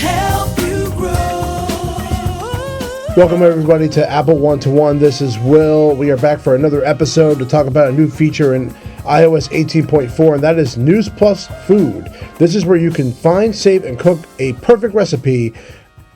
help you grow. Welcome everybody to Apple One-to-One. This is Will. We are back for another episode to talk about a new feature in iOS 18.4, and that is News Plus Food. This is where you can find, save, and cook a perfect recipe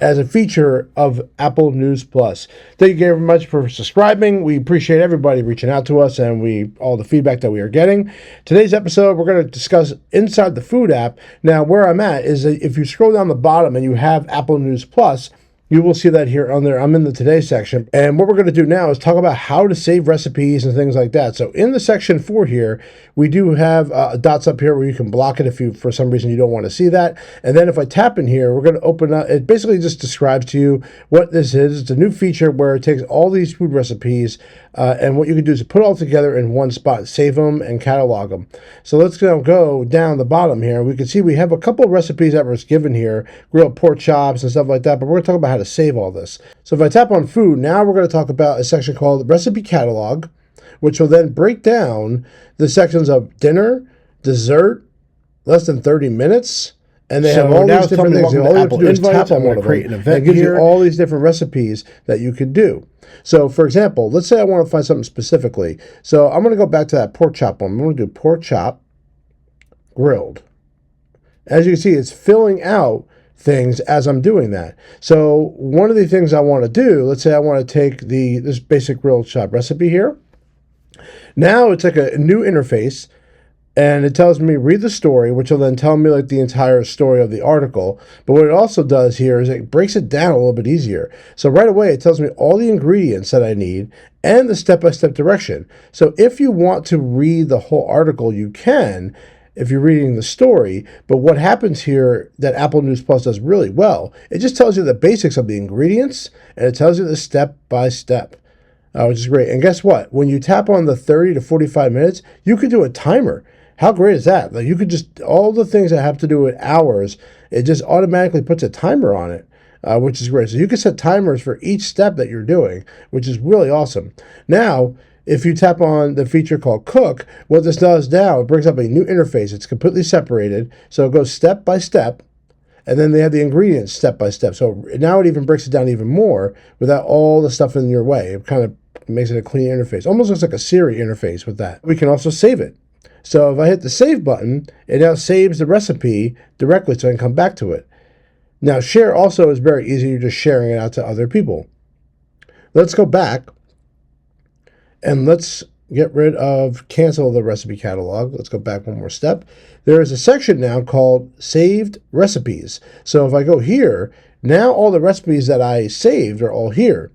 as a feature of Apple News Plus. Thank you very much for subscribing. We appreciate everybody reaching out to us and all the feedback that we are getting. Today's episode, we're going to discuss inside the Food app. Now, where I'm at is that if you scroll down the bottom and you have Apple News Plus, you will see that here on there. I'm in the Today section. And what we're going to do now is talk about how to save recipes and things like that. So in the section 4 here, we do have dots up here where you can block it if you, for some reason, you don't want to see that. And then if I tap in here, we're going to open up, it basically just describes to you what this is. It's a new feature where it takes all these food recipes and what you can do is put it all together in one spot, save them and catalog them. So let's now go down the bottom here. We can see we have a couple of recipes that were given here, grilled pork chops and stuff like that, but we're going to talk about how to save all this. So if I tap on food, now we're going to talk about a section called Recipe Catalog, which will then break down the sections of dinner, dessert, less than 30 minutes, and they have all these different things. All you have to do is tap on one of them, and it gives you all these different recipes that you could do. So, for example, let's say I want to find something specifically. So I'm going to go back to that pork chop one. I'm going to do pork chop grilled. As you can see, it's filling out things as I'm doing that. So one of the things I want to do, let's say I want to take this basic grilled chop recipe here. Now it's like a new interface, and it tells me read the story, which will then tell me like the entire story of the article. But what it also does here is it breaks it down a little bit easier. So right away it tells me all the ingredients that I need and the step-by-step direction. So if you want to read the whole article, you can if you're reading the story. But what happens here that Apple News Plus does really well, it just tells you the basics of the ingredients and it tells you the step-by-step. Which is great. And guess what? When you tap on the 30 to 45 minutes, you could do a timer. How great is that? Like you could just, all the things that have to do with hours, it just automatically puts a timer on it, which is great. So you can set timers for each step that you're doing, which is really awesome. Now, if you tap on the feature called Cook, what this does now, it brings up a new interface. It's completely separated. So it goes step by step. And then they have the ingredients step by step. So now it even breaks it down even more without all the stuff in your way. It kind of makes it a clean interface. Almost looks like a Siri interface with that. We can also save it. So if I hit the save button, it now saves the recipe directly so I can come back to it. Now share also is very easy. You're just sharing it out to other people. Let's go back and let's get rid of cancel the recipe catalog. Let's go back one more step. There is a section now called saved recipes. So if I go here, now all the recipes that I saved are all here.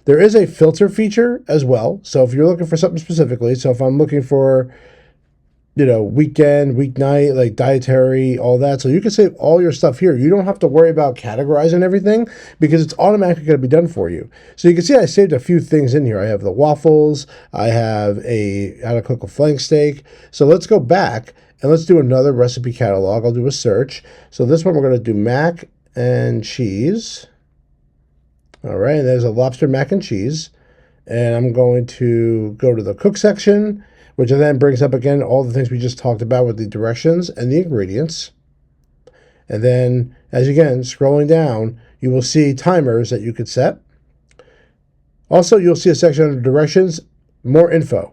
There is a filter feature as well. So if you're looking for something specifically, so if I'm looking for, weekend, weeknight, like dietary, all that. So you can save all your stuff here. You don't have to worry about categorizing everything because it's automatically going to be done for you. So you can see I saved a few things in here. I have the waffles. I have how to cook a flank steak. So let's go back and let's do another recipe catalog. I'll do a search. So this one we're going to do mac and cheese. All right, and there's a lobster mac and cheese. And I'm going to go to the cook section, which then brings up again all the things we just talked about with the directions and the ingredients. And then, as again, scrolling down, you will see timers that you could set. Also, you'll see a section under directions, more info.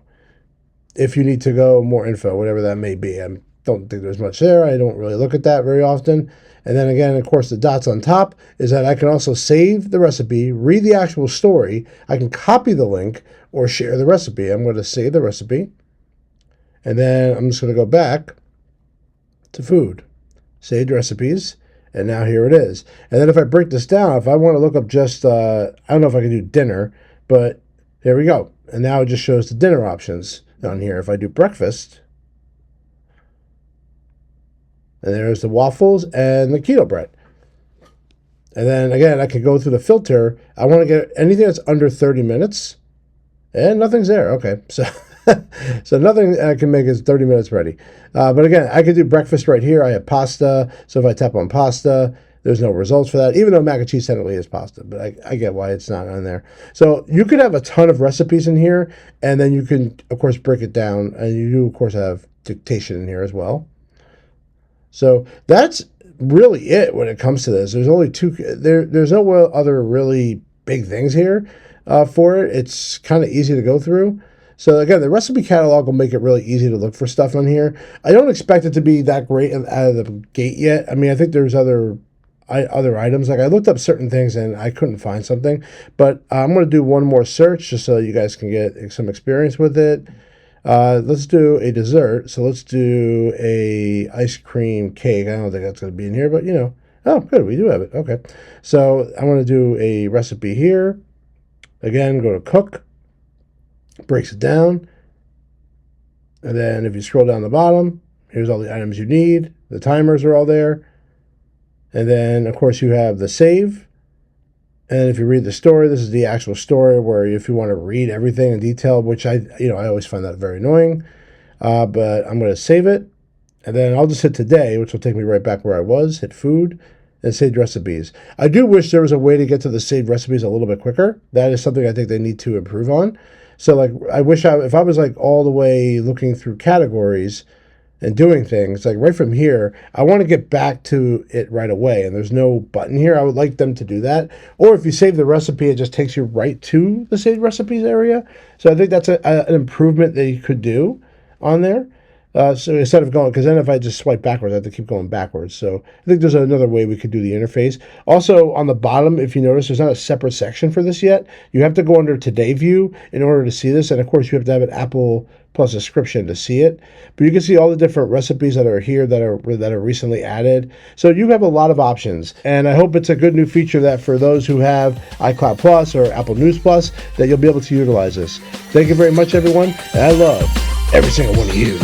If you need to go more info, whatever that may be. I don't think there's much there. I don't really look at that very often. And then again, of course, the dots on top is that I can also save the recipe, read the actual story. I can copy the link or share the recipe. I'm going to save the recipe. And then I'm just going to go back to food, saved recipes, and now here it is. And then if I break this down, if I want to look up just, I don't know if I can do dinner, but there we go. And now it just shows the dinner options down here. If I do breakfast, and there's the waffles and the keto bread. And then again, I can go through the filter. I want to get anything that's under 30 minutes, and nothing's there. Okay, so nothing I can make is 30 minutes ready. But again, I could do breakfast right here. I have pasta. So if I tap on pasta, there's no results for that, even though mac and cheese technically is pasta. But I get why it's not on there. So you could have a ton of recipes in here, and then you can, of course, break it down. And you do, of course, have dictation in here as well. So that's really it when it comes to this. There's only two. There's no other really big things here for it. It's kind of easy to go through. So again, the recipe catalog will make it really easy to look for stuff on here. I don't expect it to be that great out of the gate yet. I mean, I think there's other items. Like I looked up certain things and I couldn't find something, but I'm going to do one more search just so you guys can get some experience with it. Let's do a dessert. So let's do a ice cream cake. I don't think that's going to be in here, but oh, good. We do have it. Okay. So I'm going to do a recipe here. Again, go to cook, breaks it down. And then if you scroll down the bottom, here's all the items you need. The timers are all there. And then, of course, you have the save. And if you read the story, this is the actual story where if you want to read everything in detail, which I always find that very annoying. But I'm going to save it. And then I'll just hit today, which will take me right back where I was. Hit food and saved recipes. I do wish there was a way to get to the saved recipes a little bit quicker. That is something I think they need to improve on. So, like, I wish if I was like all the way looking through categories and doing things like right from here, I want to get back to it right away, and there's no button here. I would like them to do that. Or if you save the recipe, it just takes you right to the saved recipes area. So I think that's an improvement that you could do on there. So instead of going, because then if I just swipe backwards, I have to keep going backwards. So I think there's another way we could do the interface. Also, on the bottom, if you notice, there's not a separate section for this yet. You have to go under Today View in order to see this. And of course, you have to have an Apple Plus subscription to see it. But you can see all the different recipes that are here that are recently added. So you have a lot of options. And I hope it's a good new feature that for those who have iCloud Plus or Apple News Plus, that you'll be able to utilize this. Thank you very much, everyone. And I love every single one of you.